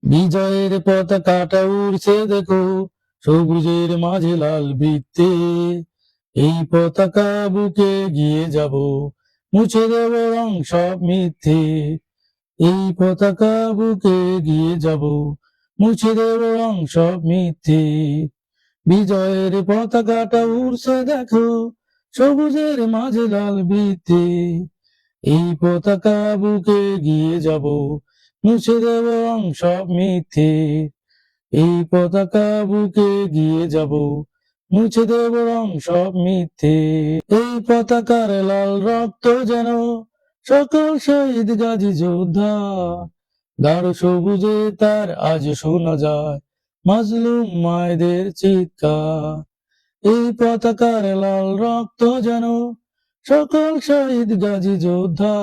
বিজয়ের পতাকাটা উড়ছে দেখো, সবুজের মাঝে লাল বৃত্তে। এই পতাকা বুকে গিয়ে যাব, মুছে দেব রং সব মিথ্যে। এই পতাকা বুকে গিয়ে যাব, মুছে দেব রং সব মিথ্যে। বিজয়ের পতাকাটা উড়ছে দেখো, সবুজের মাঝে লাল বৃত্তে। এই পতাকা বুকে গিয়ে যাব, মুছে দেব রং সব মিথ্যে। এই পতাকা বুকে গিয়ে যাব, মুছে দেব রং সব মিথ্যে। এই পতাকার লাল রক্ত যেন সকল শহীদ গাজী যোদ্ধা। গাঢ় সবুজে তার আজ শোনা যায় মাজলুম মায়েদের চিৎকার। এই পতাকার লাল রক্ত যেন সকল শহীদ গাজী যোদ্ধা।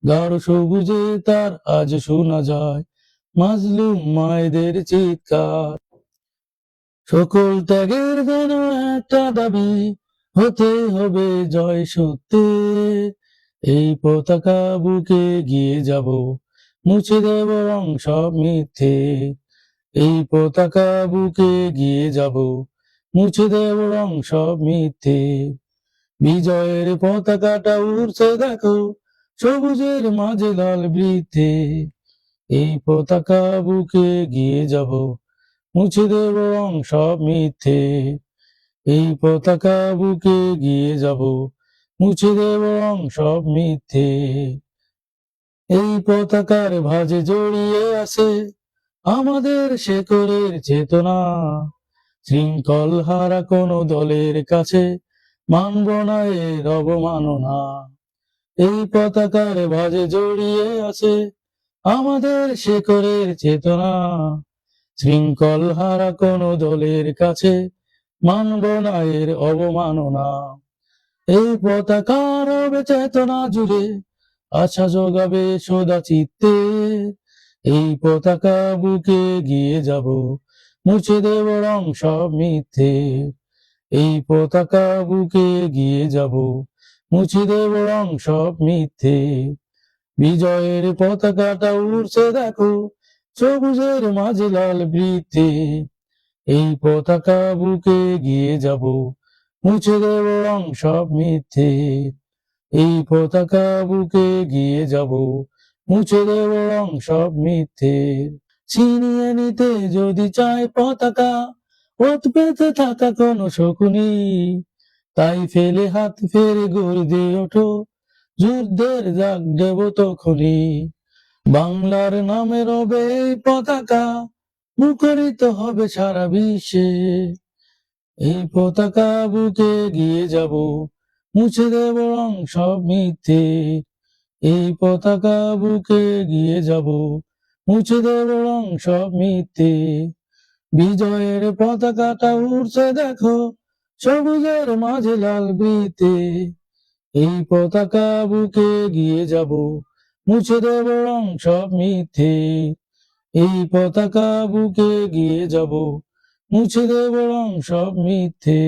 গাঢ় সবুজে তার আজ শোনা যায় মাজলুম মায়েদের চিৎকার। সকল ত্যাগের যেন একটা দাবি, হতে হবে জয় সত্যের। এই পতাকা বুকে গিয়ে যাব, মুছে দেব রং সব মিথ্যে। এই পতাকা বুকে গিয়ে যাব, মুছে দেব রং সব মিথ্যে। বিজয়ের পতাকাটা উড়ছে দেখো, সবুজের মাঝে লাল বৃত্তে। এই পতাকা বুকে গিয়ে যাব, মুছে দেব রং সব মিথ্যে। এই পতাকা বুকে গিয়ে যাব, মুছে দেব রং সব মিথ্যে। এই পতাকার ভাঁজে জড়িয়ে আছে আমাদের শেকড়ের চেতনা। শৃঙ্খল হারা কোনো দলের কাছে মানব না এর অবমাননা। এই পতাকার ভাঁজে জড়িয়ে আছে আমাদের শেকড়ের চেতনা। শৃঙ্খল হারা কোনো দলের কাছে মানব না এর অবমাননা। এই পতাকার হবে চেতনা জুড়ে আশা যোগাবে সদা চিত্তে। এই পতাকা বুকে গিয়ে যাব, মুছে দেব রং সব মিথ্যে। এই পতাকা বুকে গিয়ে যাব, মুছে দেব রং সব মিথ্যে। বিজয়ের পতাকাটা উড়ছে দেখো, সবুজের মাঝে লাল বৃত্তে। এই পতাকা বুকে গিয়ে যাব, মুছে দেব রং সব মিথ্যে। এই পতাকা বুকে গিয়ে যাব, মুছে দেব রং সব মিথ্যে। ছিনিয়ে নিতে যদি চায় পতাকা ওত পেতে থাকা কোনো শকুনি, তাই ফেলে হাত ফেরে গর্জে ওঠো, যুদ্ধের ডাক দেব তখনই। বাংলার নামে রবে এই পতাকা, মুখরিত হবে সারা বিশ্বে। এই পতাকা বুকে গিয়ে যাব, মুছে দেব রং সব মিথ্যে। এই পতাকা বুকে গিয়ে যাব, মুছে দেব রং সব মিথ্যে। বিজয়ের পতাকাটা উড়ছে দেখো, সবুজের মাঝে লাল বৃত্তে। এই পতাকা বুকে গিয়ে যাব, মুছে দেব রং সব মিথ্যে। এই পতাকা বুকে গিয়ে যাব, মুছে দেব রং সব মিথ্যে।